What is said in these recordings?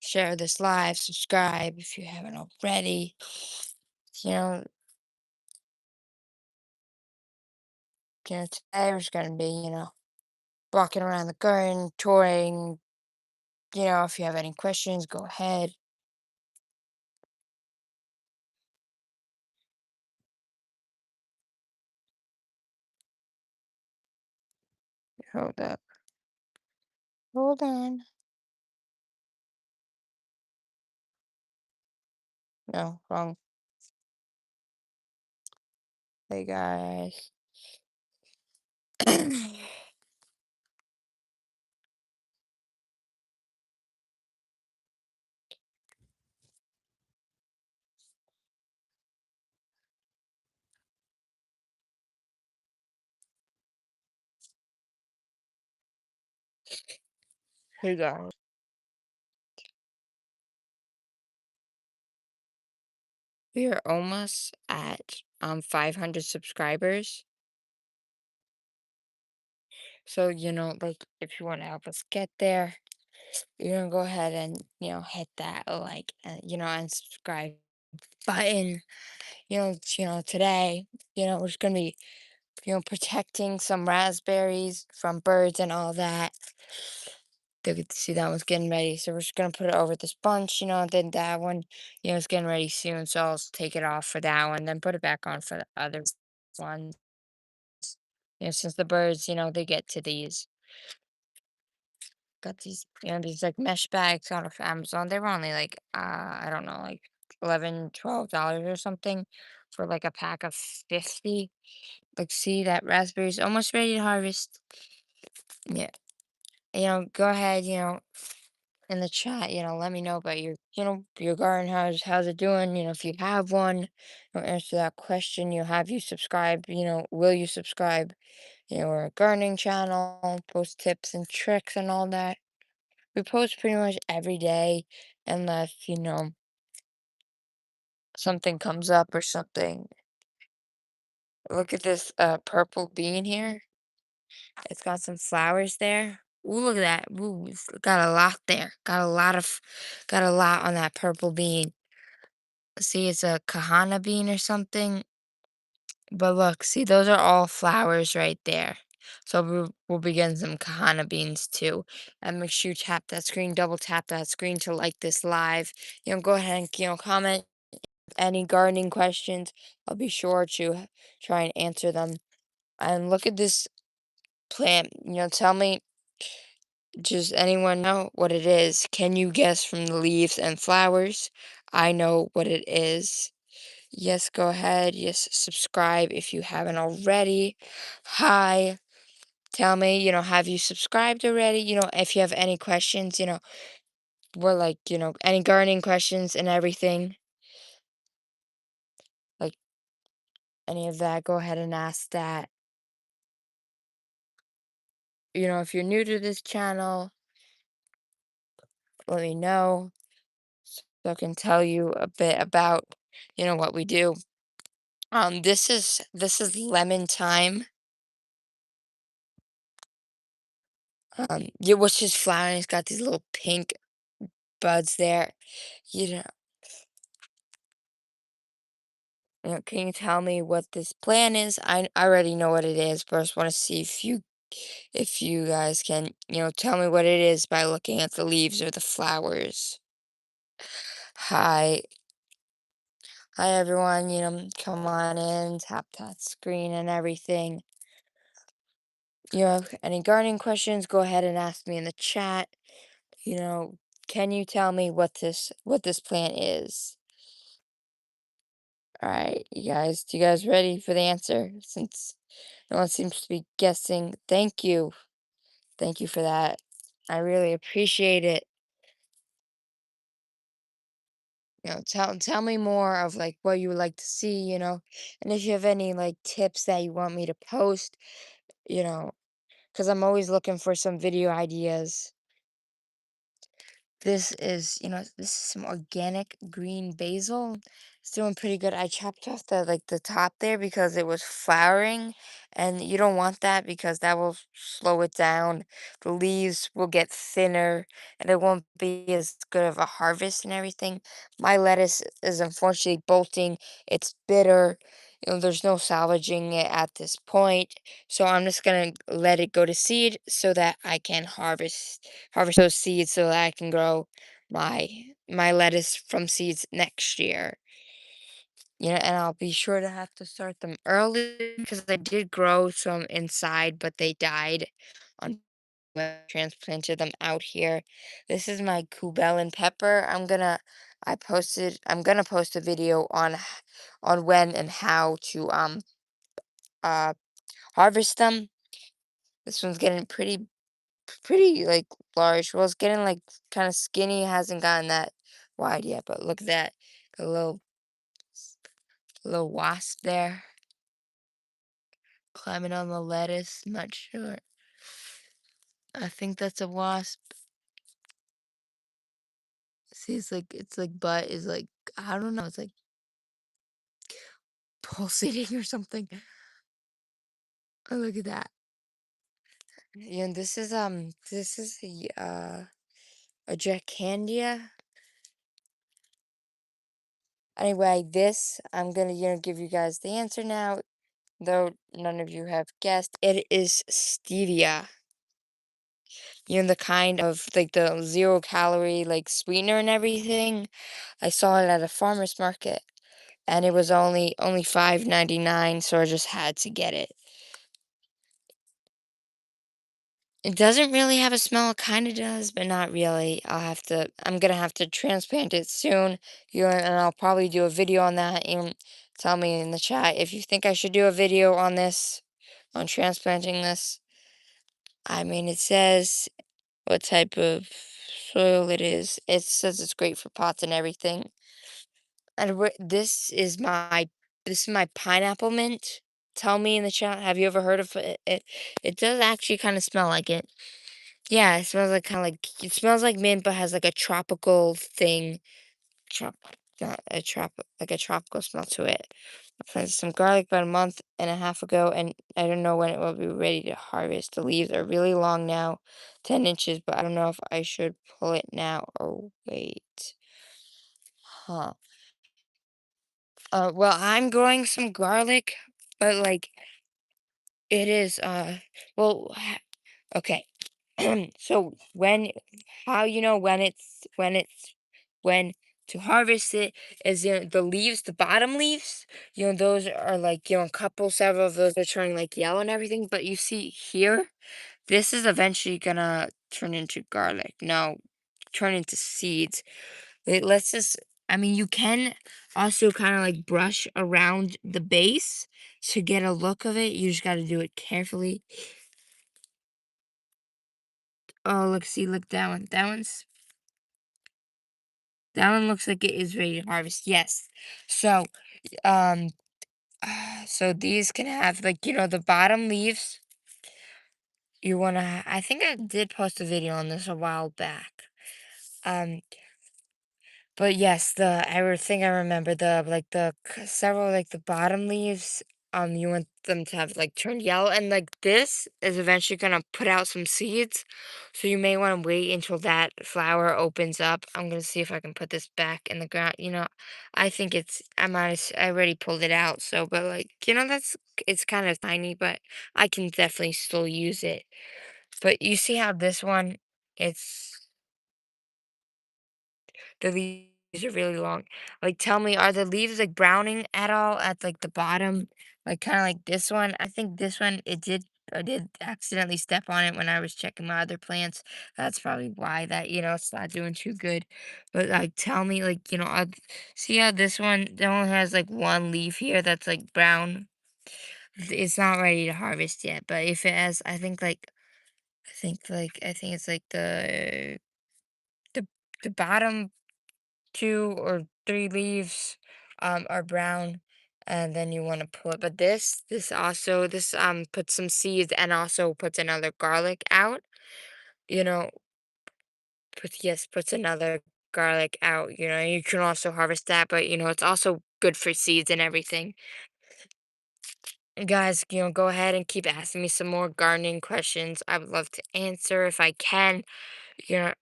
share this live, subscribe if you haven't already. You know, today we're just gonna be, walking around the garden, touring. If you have any questions, go ahead. Hold up. Hold on. No, wrong. Hey guys. Hey guys. We are almost at 500 subscribers. So, like if you want to help us get there, you're gonna go ahead and, hit that like and subscribe button. Today, we're just gonna be, protecting some raspberries from birds and all that. They'll get to see that one's getting ready. So we're just gonna put it over this bunch, and then that one, is getting ready soon. So I'll take it off for that one, then put it back on for the other ones. Since the birds, they get to these. Got these, these like mesh bags out of Amazon. They were only like, I don't know, like 11, $12 or something for like a pack of 50. Like, see that raspberry's almost ready to harvest. Yeah. Go ahead, in the chat, let me know about your garden. How's it doing? If you have one, answer that question. Have you subscribed? Will you subscribe? We're a gardening channel, post tips and tricks and all that. We post pretty much every day unless, something comes up or something. Look at this purple bean here. It's got some flowers there. Ooh, look at that. Ooh, it's got a lot there. Got a lot on that purple bean. See, it's a kahana bean or something. But look, see, those are all flowers right there. So we'll be getting some kahana beans too. And make sure you tap that screen, double tap that screen to like this live. Go ahead and, comment any gardening questions. I'll be sure to try and answer them. And look at this plant. Tell me, does anyone know what it is? Can you guess from the leaves and flowers? I know what it is. Yes, go ahead. Yes, subscribe if you haven't already. Hi. Tell me, have you subscribed already? If you have any questions, we're like, any gardening questions and everything, like any of that, go ahead and ask that. If you're new to this channel, let me know so I can tell you a bit about, what we do. This is lemon thyme. Yeah, which is flowering. It's got these little pink buds there. You know, can you tell me what this plant is? I already know what it is, but I just want to see if you guys can, tell me what it is by looking at the leaves or the flowers. Hi. Hi everyone, come on in, tap that screen and everything. Any gardening questions, go ahead and ask me in the chat. You know, can you tell me what this plant is? All right, you guys ready for the answer? Since no one seems to be guessing. Thank you. Thank you for that. I really appreciate it. Tell me more of like what you would like to see, and if you have any like tips that you want me to post, you know, because I'm always looking for some video ideas. This is, this is some organic green basil. It's doing pretty good. I chopped off the top there because it was flowering, and you don't want that because that will slow it down. The leaves will get thinner, and it won't be as good of a harvest and everything. My lettuce is unfortunately bolting. It's bitter. There's no salvaging it at this point, so I'm just gonna let it go to seed so that I can harvest those seeds so that I can grow my lettuce from seeds next year. And I'll be sure to have to start them early because I did grow some inside, but they died on when I transplanted them out here. This is my cubellin pepper. I'm gonna post a video on when and how to uh harvest them. This one's getting pretty like large. Well, it's getting like kind of skinny. It hasn't gotten that wide yet, but look at that. A little wasp there climbing on the lettuce. Not sure. I think that's a wasp. See, it's like butt is like I don't know. It's like pulsating or something. Oh, look at that. This is a jacandia. Anyway, this I'm gonna give you guys the answer now. Though none of you have guessed, it is stevia. The kind of like the 0 calorie like sweetener and everything. I saw it at a farmer's market and it was only 5.99, so I just had to get it. It doesn't really have a smell, it kind of does, but not really. I'm gonna have to transplant it soon. And I'll probably do a video on that and tell me in the chat if you think I should do a video on this, on transplanting this. I mean, it says what type of soil it is. It says it's great for pots and everything. And this is my pineapple mint. Tell me in the chat, have you ever heard of it? It does actually kind of smell like it. Yeah, it smells like it smells like mint, but has like a tropical thing, trop, not a trop, like a tropical smell to it. I planted some garlic about a month and a half ago, and I don't know when it will be ready to harvest. The leaves are really long now, 10 inches, but I don't know if I should pull it now or wait. Huh. Well, I'm growing some garlic, but like it is, well, okay. So how you know when to harvest it is the leaves, the bottom leaves, those are like, several of those are turning like yellow and everything. But you see here, this is eventually gonna turn into garlic. No, turn into seeds. Let's just, I mean, you can also kind of like brush around the base to get a look of it. You just got to do it carefully. Oh, look, see, look, that one. That one looks like it is ready to harvest. Yes. So, um, so these can have like, the bottom leaves. I think I did post a video on this a while back. Um, But yes, think I remember several like the bottom leaves. You want them to have like turned yellow, and like this is eventually gonna put out some seeds. So you may want to wait until that flower opens up. I'm gonna see if I can put this back in the ground. I think I already pulled it out. So, but like it's kind of tiny, but I can definitely still use it. But you see how this one, it's the leaves are really long. Like, tell me, are the leaves, like, browning at all at, like, the bottom? Like, kinda like this one? I think this one, I did accidentally step on it when I was checking my other plants. That's probably why it's not doing too good. But, like, tell me, like, see how this one, that only has, like, one leaf here that's, like, brown? It's not ready to harvest yet, but if it has, I think it's, like, the the bottom 2 or 3 leaves, are brown, and then you wanna pull it. But this puts some seeds and also puts another garlic out, you know, puts another garlic out, you can also harvest that, but, it's also good for seeds and everything. Guys, go ahead and keep asking me some more gardening questions. I would love to answer if I can. You know,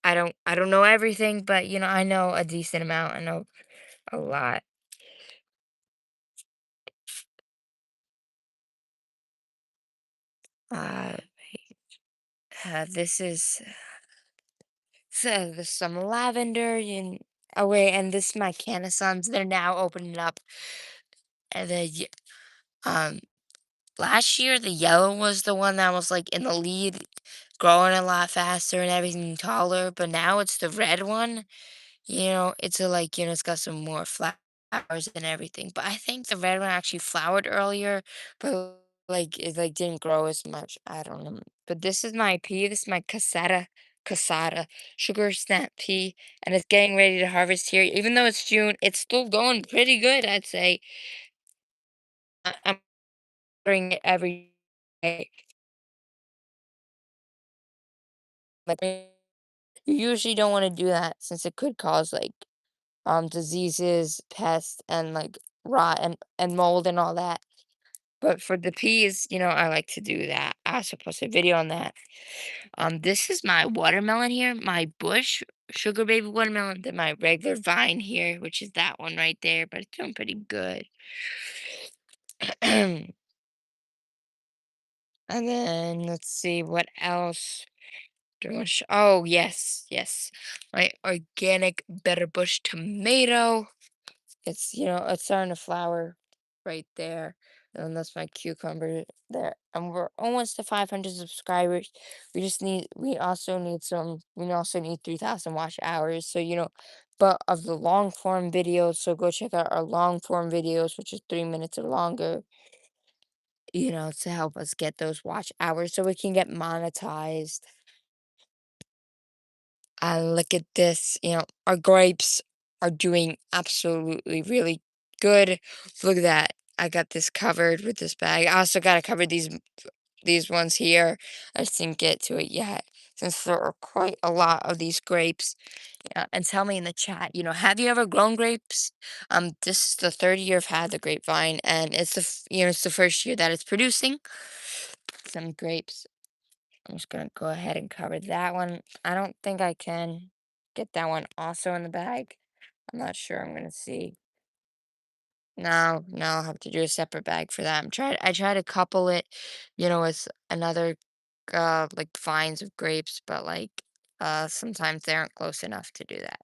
I don't know everything, but, I know a decent amount. I know a lot. Uh, this is there's some lavender and oh wait, and this my canisons. They're now opening up. And um last year the yellow was the one that was like in the lead, growing a lot faster and everything taller. But now it's the red one. It's a like it's got some more flowers and everything. But I think the red one actually flowered earlier, but like it like didn't grow as much. I don't know. But this is my pea. This is my cassata sugar snap pea, and it's getting ready to harvest here. Even though it's June, it's still going pretty good, I'd say. I'm watering it every day. Like you usually don't want to do that since it could cause like diseases, pests, and like rot and mold and all that. But for the peas, I like to do that. I also post a video on that. This is my watermelon here, my bush sugar baby watermelon, then my regular vine here, which is that one right there, but it's doing pretty good. And then let's see what else. Oh, yes, yes. My organic Better Bush tomato. It's starting to flower right there. And that's my cucumber there. And we're almost to 500 subscribers. We also need 3,000 watch hours. So, but of the long form videos, so go check out our long form videos, which is 3 minutes or longer, to help us get those watch hours so we can get monetized. Look at this, our grapes are doing absolutely really good. Look at that. I got this covered with this bag. I also got to cover these ones here. I just didn't get to it yet since there are quite a lot of these grapes. And tell me in the chat, have you ever grown grapes? This is the third year I've had the grapevine, and it's the first year that it's producing some grapes. I'm just gonna go ahead and cover that one. I don't think I can get that one also in the bag. I'm not sure. I'm gonna see. No, no, I'll have to do a separate bag for that. I try to couple it, with another like vines of grapes, but like sometimes they aren't close enough to do that.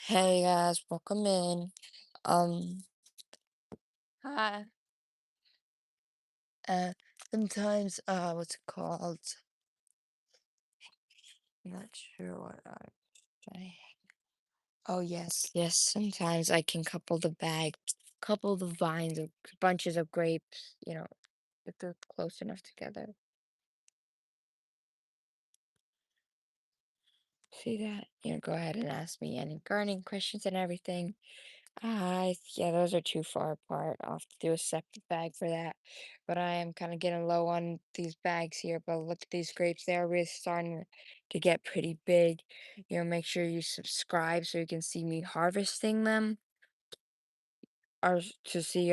Hey guys, welcome in. Um, hi. Uh, sometimes what's it called? I'm not sure what I Oh, yes, yes. Sometimes I can couple the vines of bunches of grapes, if they're close enough together. See that? Go ahead and ask me any gardening questions and everything. Yeah, those are too far apart. I'll have to do a separate bag for that. But I am kind of getting low on these bags here. But look at these grapes. They are really starting to get pretty big. Make sure you subscribe so you can see me harvesting them. To see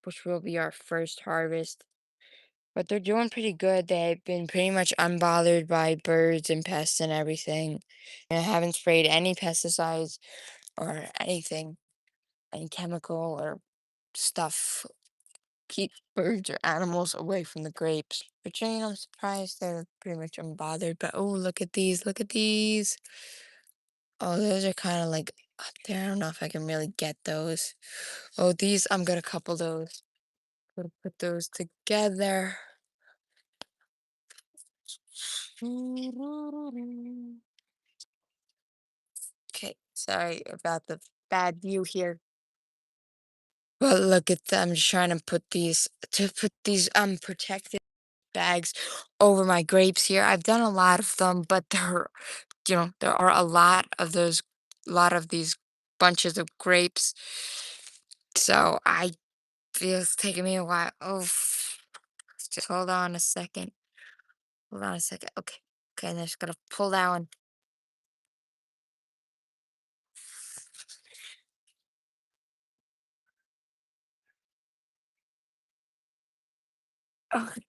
which will be our first harvest. But they're doing pretty good. They've been pretty much unbothered by birds and pests and everything. I haven't sprayed any pesticides or anything, any chemical or stuff. Keep birds or animals away from the grapes. But I'm surprised they're pretty much unbothered. But oh, look at these! Look at these! Oh, those are kind of like up there. I don't know if I can really get those. Oh, these I'm gonna couple those. Gonna put those together. Okay, sorry about the bad view here. But look at them, I'm just trying to put these protected bags over my grapes here. I've done a lot of them, but there are a lot of these bunches of grapes. So feels taking me a while. Oh, just hold on a second. Hold on a second. Okay. Okay, and I just gotta pull that one. Okay.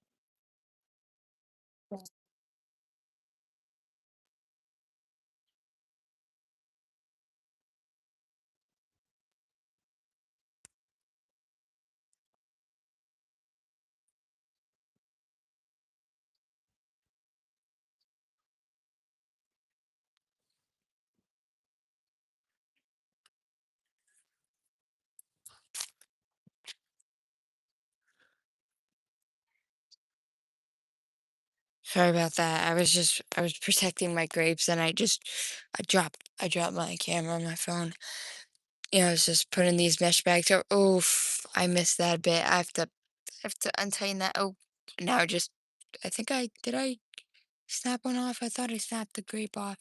Sorry about that. I was protecting my grapes and I dropped my camera on my phone. I was just putting these mesh bags. Oh, oof, I missed that bit. I have to untighten that. Oh, now just, did I snap one off? I thought I snapped the grape off.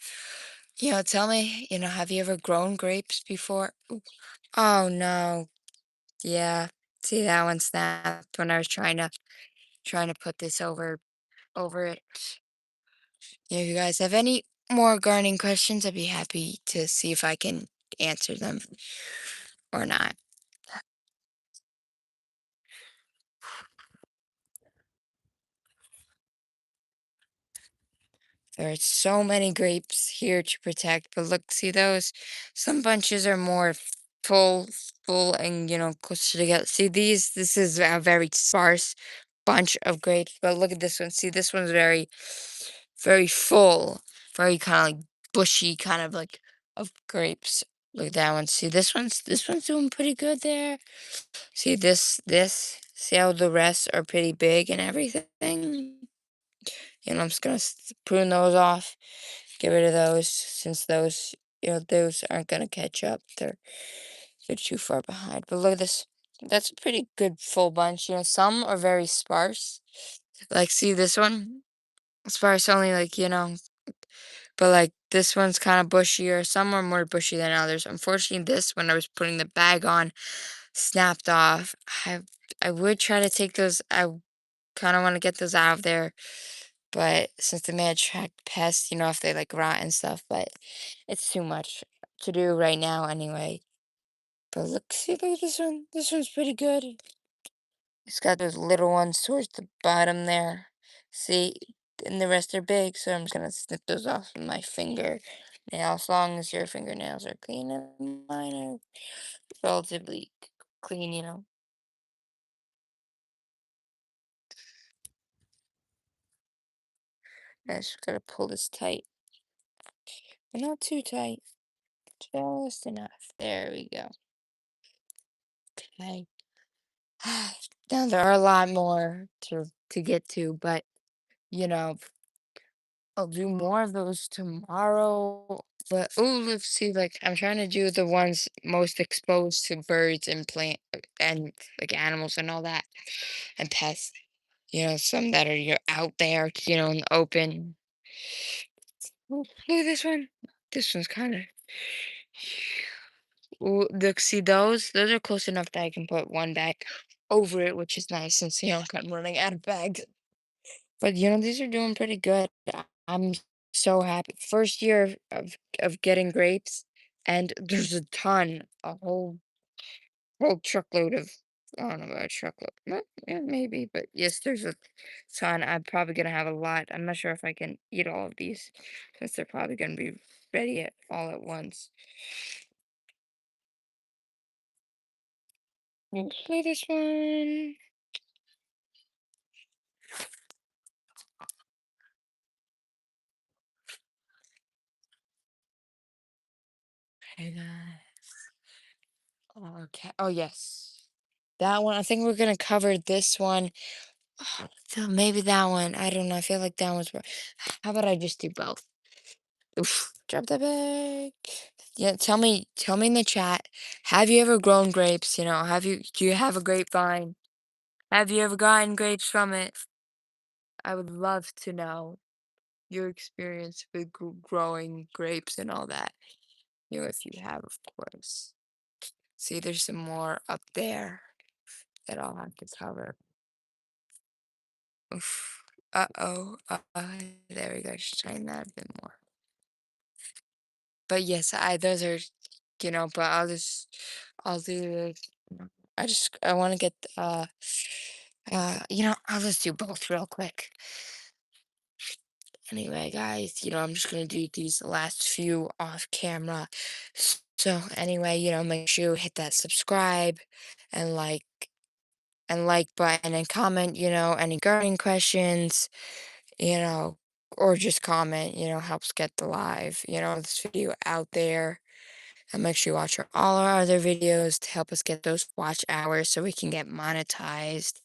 Tell me, have you ever grown grapes before? Ooh. Oh no. Yeah. See, that one snapped when I was trying to put this over it. Yeah, if you guys have any more gardening questions, I'd be happy to see if I can answer them or not. There are so many grapes here to protect, but look, see those? Some bunches are more full, full and, closer together. See these? This is a very sparse bunch of grapes, but look at this one. See, this one's very, very full, very kind of like bushy, kind of like of grapes. Look at that one. See, this one's doing pretty good there. See this? See how the rest are pretty big and everything? I'm just gonna prune those off, get rid of those, since those aren't gonna catch up. They're too far behind. But look at this. That's a pretty good full bunch. Some are very sparse. Like, see this one? Sparse only, like, but like this one's kind of bushier. Some are more bushy than others. Unfortunately, this, when I was putting the bag on, snapped off. I would try to take those. I kind of want to get those out of there, but since they may attract pests, if they like rot and stuff, but it's too much to do right now anyway. But look, see, look at this one. This one's pretty good. It's got those little ones towards the bottom there. See, and the rest are big, so I'm just gonna snip those off with my finger. Now, as long as your fingernails are clean and mine are relatively clean, I just gotta pull this tight, but not too tight, just enough. There we go. Okay. Now there are a lot more to get to, but you know, I'll do more of those tomorrow. But oh, let's see, like I'm trying to do the ones most exposed to birds and plant and like animals and all that and pests. Some that are you're out there, in the open. Ooh, look at this one. This one's kind of. Ooh, look, see those? Those are close enough that I can put one bag over it, which is nice since I'm running out of bags. But these are doing pretty good. I'm so happy. First year of getting grapes, and there's a ton, a whole truckload of. I don't know about a truckload. Yeah, maybe, but yes, there's a ton. I'm probably gonna have a lot. I'm not sure if I can eat all of these, since they're probably gonna be ready all at once. Let's play this one. Hey guys. Okay. Oh yes. That one. I think we're gonna cover this one. So maybe that one. I don't know. I feel like that one's more. How about I just do both? Oof. Drop the bag. Yeah, tell me in the chat. Have you ever grown grapes? Do you have a grapevine? Have you ever gotten grapes from it? I would love to know your experience with growing grapes and all that. If you have, of course. See, there's some more up there. that I'll have to cover. Oof. Uh-oh. There we go. Just tighten that a bit more. But yes, those are, but I'll do I want to get, I'll just do both real quick. Anyway, guys, I'm just gonna do these last few off camera. So anyway, make sure you hit that subscribe and like button and comment, any gardening questions, you know, or just comment, helps get the this video out there. And make sure you watch all our other videos to help us get those watch hours so we can get monetized.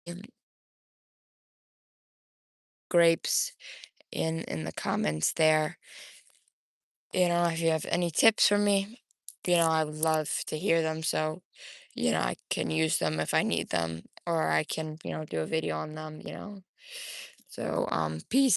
And grapes in the comments there. If you have any tips for me, I would love to hear them so, I can use them if I need them or I can, do a video on them. So, peace.